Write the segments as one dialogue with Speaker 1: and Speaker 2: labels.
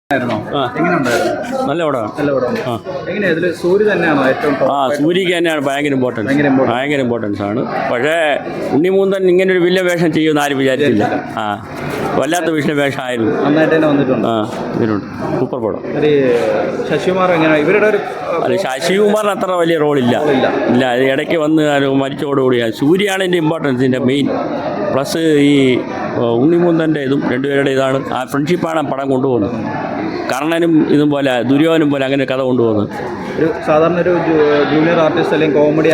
Speaker 1: നല്ല പടമാണ്.
Speaker 2: സൂര്യ തന്നെയാണോ ഏറ്റവും
Speaker 1: സൂര്യക്ക് തന്നെയാണ് ഭയങ്കര ഇമ്പോർട്ടൻസ് ആണ്. പക്ഷേ ഉണ്ണിമൂന്തൻ ഇങ്ങനൊരു വില്ല വേഷം ചെയ്യുമെന്ന് ആരും വിചാരിച്ചില്ല. വല്ലാത്ത വേഷമായിരുന്നു.
Speaker 2: നന്നായിട്ട് തന്നെ വന്നിട്ടുണ്ട്.
Speaker 1: ഇതിനുണ്ട് സൂപ്പർ പടം.
Speaker 2: ശശികുമാർ എങ്ങനെയാണ് ഇവരുടെ ഒരു
Speaker 1: ശശികുമാറിന് അത്ര വലിയ റോളില്ല. ഇടയ്ക്ക് വന്ന് മരിച്ചോടുകൂടി സൂര്യയാണ് ഇതിൻ്റെ ഇമ്പോർട്ടൻസിൻ്റെ മെയിൻ. പ്ലസ് ഈ ഉണ്ണിമൂന്തൻ്റെ ഇതും രണ്ടുപേരുടെ ഇതാണ് ആ ഫ്രണ്ട്ഷിപ്പാണ് പടം കൊണ്ടുപോകുന്നത്. കർണനും ഇതും പോലെ ദുര്യോധനും പോലെ അങ്ങനെ കഥ കൊണ്ടുപോകുന്നത്.
Speaker 2: ഒരു സാധാരണ ഒരു ജൂനിയർ ആർട്ടിസ്റ്റ് അല്ലെങ്കിൽ കോമഡി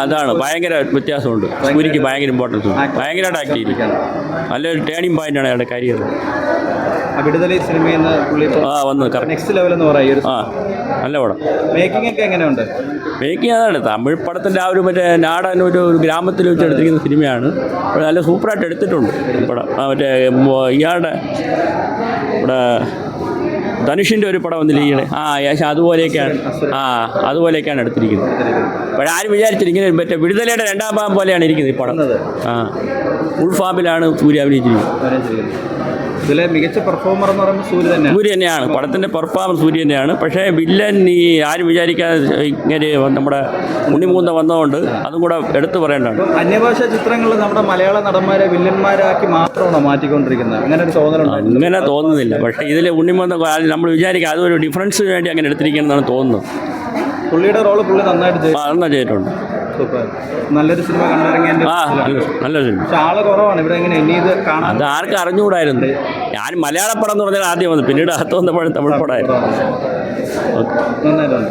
Speaker 1: അതാണ് ഭയങ്കര വ്യത്യാസമുണ്ട്. സൂര്യക്ക് ഭയങ്കര ഇമ്പോർട്ടൻസ് ഉണ്ട്. ഭയങ്കരമായിട്ട് ആക്ട് ചെയ്തിരിക്കുകയാണ്. നല്ലൊരു ടേണിംഗ് പോയിന്റാണ് അയാളുടെ കരിയർ.
Speaker 2: വിടുതലി സിനിമയിൽ നിന്ന് പുള്ളി
Speaker 1: വന്ന്
Speaker 2: നെക്സ്റ്റ് ലെവൽ എന്ന് പറയും.
Speaker 1: നല്ല പടം.
Speaker 2: മേക്കിംഗ് ഒക്കെ എങ്ങനെയുണ്ട്?
Speaker 1: മേക്കിംഗ് അതാണ് തമിഴ് പടത്തിൻ്റെ ആ ഒരു മറ്റേ നാടൻ ഒരു ഗ്രാമത്തിൽ വെച്ച് എടുത്തിരിക്കുന്ന സിനിമയാണ്. നല്ല സൂപ്പറായിട്ട് എടുത്തിട്ടുണ്ട് പടം. മറ്റേ ഇയാളുടെ ഇവിടെ ധനുഷിൻ്റെ ഒരു പടം വന്നിരിക്കുകയാണ്. അതുപോലെയൊക്കെയാണ് എടുത്തിരിക്കുന്നത്. പക്ഷേ ആരും വിചാരിച്ചില്ല ഇങ്ങനെ മറ്റേ വിടുതലയുടെ രണ്ടാം ഭാഗം പോലെയാണ് ഇരിക്കുന്നത് ഈ പടം. ഉൾഫാമിലാണ് സൂര്യ അഭിനയിച്ചിരിക്കുന്നത്.
Speaker 2: ഇതിലെ മികച്ച പെർഫോമർ എന്ന് പറയുമ്പോൾ
Speaker 1: സൂര്യ തന്നെയാണ്. പടത്തിൻ്റെ പെർഫോമൻസ് സൂര്യ തന്നെയാണ്. പക്ഷേ വില്ലൻ ഈ ആരും വിചാരിക്കാതെ ഇങ്ങനെ നമ്മുടെ ഉണ്ണിമൂന്തൻ വന്നതുകൊണ്ട് അതും കൂടെ എടുത്തു പറയേണ്ടതാണ്.
Speaker 2: അന്യഭാഷാ ചിത്രങ്ങളിൽ നമ്മുടെ മലയാള നടന്മാരെ വില്ലന്മാരാക്കി മാത്രമാണോ മാറ്റിക്കൊണ്ടിരിക്കുന്നത്? അങ്ങനെ ഒരു തോന്നലുണ്ട്?
Speaker 1: അങ്ങനെ തോന്നുന്നില്ല. പക്ഷേ ഇതിൽ ഉണ്ണിമൂന്തൻ നമ്മൾ വിചാരിക്കുക അതൊരു ഡിഫറൻസിന് വേണ്ടി അങ്ങനെ എടുത്തിരിക്കുന്നതാണ് തോന്നുന്നത്.
Speaker 2: പുള്ളിയുടെ റോള് പുള്ളി നന്നായിട്ട്
Speaker 1: ചെയ്തിട്ടുണ്ട്.
Speaker 2: നല്ലൊരു സിനിമ കണ്ടിറങ്ങിയ
Speaker 1: നല്ല സിനിമ.
Speaker 2: ആള് കുറവാണ് ഇവിടെ. എങ്ങനെ ഇനി ഇത് കാണാൻ
Speaker 1: അത് ആർക്കും അറിഞ്ഞുകൂടായിരുന്നു. ഞാൻ മലയാള പടം എന്ന് പറഞ്ഞാൽ ആദ്യം വന്നു, പിന്നീട് അകത്ത് വന്നപ്പോഴും തമിഴ് പടമായിരുന്നു.
Speaker 2: നന്നായിട്ടുണ്ട്.